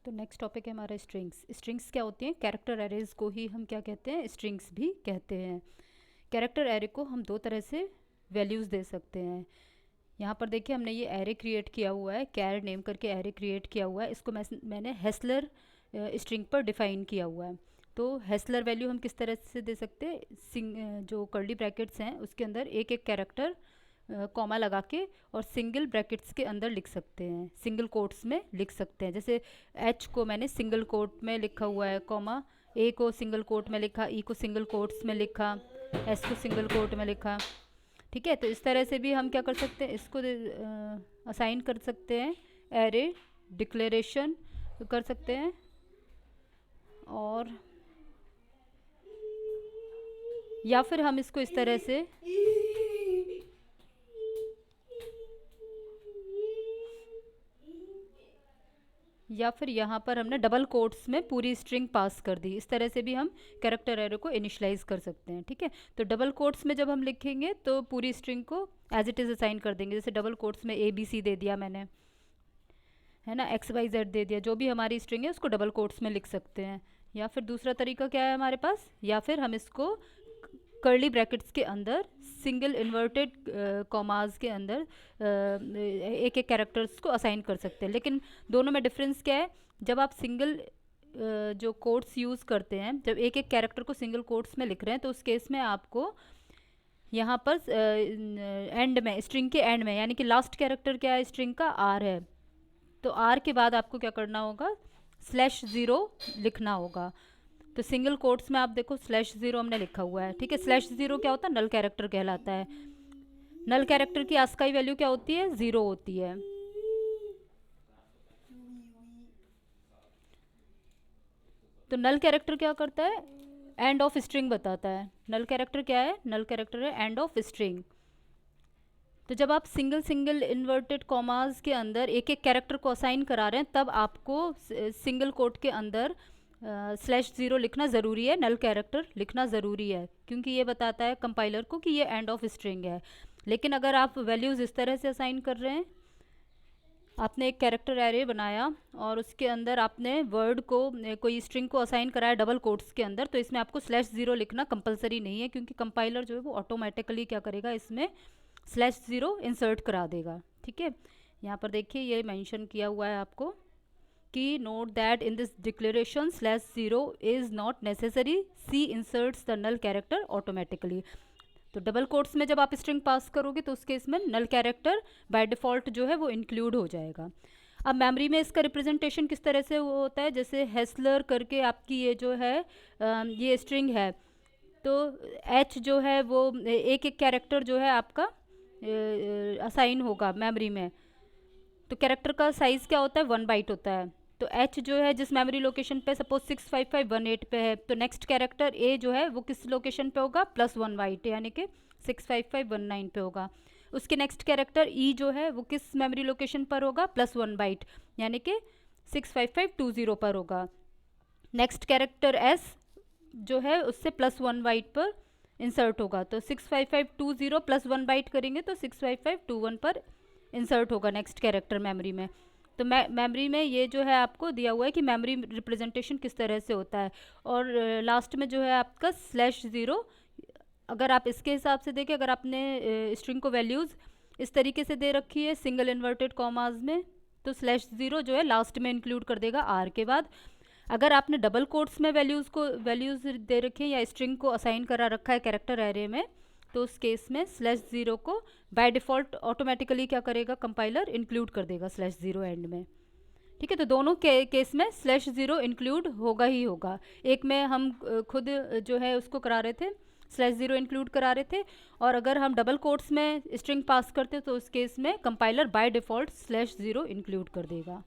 तो next topic है हमारा स्ट्रिंग्स। स्ट्रिंग्स क्या होती हैं? कैरेक्टर एरेज को ही हम क्या कहते हैं? स्ट्रिंग्स भी कहते हैं। कैरेक्टर एरे को हम दो तरह से वैल्यूज़ दे सकते हैं। यहाँ पर देखिए हमने ये एरे क्रिएट किया हुआ है, कैर नेम करके एरे क्रिएट किया हुआ है। इसको मैंने हेस्लर स्ट्रिंग पर डिफ़ाइन किया हुआ है। तो हेस्लर वैल्यू हम किस तरह से दे सकते हैं? जो कर्ली ब्रैकेट्स हैं उसके अंदर एक एक कैरेक्टर कॉमा लगा के और सिंगल ब्रैकेट्स के अंदर लिख सकते हैं, सिंगल कोट्स में लिख सकते हैं। जैसे एच को मैंने सिंगल कोट में लिखा हुआ है, कॉमा ए को सिंगल कोट में लिखा, ई को सिंगल कोट्स में लिखा, एस को सिंगल कोट में लिखा। ठीक है, तो इस तरह से भी हम क्या कर सकते हैं, इसको असाइन कर सकते हैं, एरे डिक्लेरेशन कर सकते हैं। और या फिर हम इसको इस तरह से या फिर यहाँ पर हमने डबल कोट्स में पूरी स्ट्रिंग पास कर दी। इस तरह से भी हम कैरेक्टर एरे को इनिशलाइज कर सकते हैं। ठीक है, तो डबल कोट्स में जब हम लिखेंगे तो पूरी स्ट्रिंग को एज इट इज़ असाइन कर देंगे। जैसे डबल कोट्स में ABC दे दिया मैंने, है ना, XYZ दे दिया। जो भी हमारी स्ट्रिंग है उसको डबल कोट्स में लिख सकते हैं। या फिर दूसरा तरीका क्या है हमारे पास, या फिर हम इसको कर्ली ब्रैकेट्स के अंदर सिंगल इन्वर्टेड कॉमास के अंदर एक एक कैरेक्टर्स को असाइन कर सकते हैं। लेकिन दोनों में डिफरेंस क्या है? जब आप सिंगल जो कोट्स यूज़ करते हैं, जब एक एक कैरेक्टर को सिंगल कोट्स में लिख रहे हैं, तो उस केस में आपको यहाँ पर एंड में, स्ट्रिंग के एंड में, यानी कि लास्ट कैरेक्टर क्या है स्ट्रिंग का? R है। तो R के बाद आपको क्या करना होगा? /0 लिखना होगा। तो सिंगल कोट्स में आप देखो /0 हमने लिखा हुआ है। ठीक है, /0 क्या होता है? नल कैरेक्टर कहलाता है। नल कैरेक्टर की आस्काई वैल्यू क्या होती है? 0 होती है। तो नल कैरेक्टर क्या करता है? एंड ऑफ स्ट्रिंग बताता है। नल कैरेक्टर क्या है? नल कैरेक्टर है एंड ऑफ स्ट्रिंग। तो जब आप सिंगल सिंगल इन्वर्टेड कॉमास के अंदर एक एक कैरेक्टर को असाइन करा रहे हैं, तब आपको सिंगल कोट के अंदर /0 लिखना ज़रूरी है, नल कैरेक्टर लिखना ज़रूरी है, क्योंकि ये बताता है कंपाइलर को कि ये एंड ऑफ स्ट्रिंग है। लेकिन अगर आप वैल्यूज़ इस तरह से असाइन कर रहे हैं, आपने एक कैरेक्टर एरे बनाया और उसके अंदर आपने वर्ड को, कोई स्ट्रिंग को असाइन कराया डबल कोट्स के अंदर, तो इसमें आपको /0 लिखना कंपलसरी नहीं है, क्योंकि कंपाइलर जो है वो ऑटोमेटिकली क्या करेगा, इसमें /0 इंसर्ट करा देगा। ठीक है, यहाँ पर देखिए ये मेंशन किया हुआ है आपको कि note that in this declaration /0 is not necessary, C inserts the null character automatically. तो डबल कोट्स में जब आप स्ट्रिंग पास करोगे तो उसके इसमें नल कैरेक्टर बाय डिफ़ॉल्ट जो है वो इंक्लूड हो जाएगा। अब मेमोरी में इसका रिप्रेजेंटेशन किस तरह से वो होता है? जैसे हेस्लर करके आपकी ये जो है ये स्ट्रिंग है, तो H जो है वो एक एक कैरेक्टर जो है आपका असाइन होगा मेमोरी में। तो कैरेक्टर का साइज़ क्या होता है? 1 बाइट होता है। तो H जो है जिस मेमोरी लोकेशन पे सपोज 65518 पे है, तो नेक्स्ट कैरेक्टर A जो है वो किस लोकेशन पे होगा? +1 बाइट, यानी कि 65519 पे होगा। उसके नेक्स्ट कैरेक्टर E जो है वो किस मेमोरी लोकेशन पर होगा? +1 बाइट, यानी कि 65520 पर होगा। नेक्स्ट कैरेक्टर S जो है उससे +1 बाइट पर इंसर्ट होगा। तो 65520 +1 बाइट करेंगे तो 65521 पर इंसर्ट होगा नेक्स्ट कैरेक्टर मेमोरी में। तो मेमोरी में ये जो है आपको दिया हुआ है कि मेमोरी रिप्रेजेंटेशन किस तरह से होता है। और लास्ट में जो है आपका /0, अगर आप इसके हिसाब से देखें, अगर आपने स्ट्रिंग को वैल्यूज़ इस तरीके से दे रखी है सिंगल इन्वर्टेड कॉमास में, तो /0 जो है लास्ट में इंक्लूड कर देगा R के बाद। अगर आपने डबल कोट्स में वैल्यूज़ दे रखी है या स्ट्रिंग को असाइन करा रखा है कैरेक्टर एरे में, तो उस केस में /0 को बाय डिफ़ॉल्ट ऑटोमेटिकली क्या करेगा कंपाइलर? इंक्लूड कर देगा /0 एंड में। ठीक है, तो दोनों केस में /0 इंक्लूड होगा ही होगा। एक में हम खुद जो है उसको करा रहे थे, /0 इंक्लूड करा रहे थे, और अगर हम डबल कोट्स में स्ट्रिंग पास करते तो उस केस में कंपाइलर बाय डिफ़ॉल्ट /0 इंक्लूड कर देगा।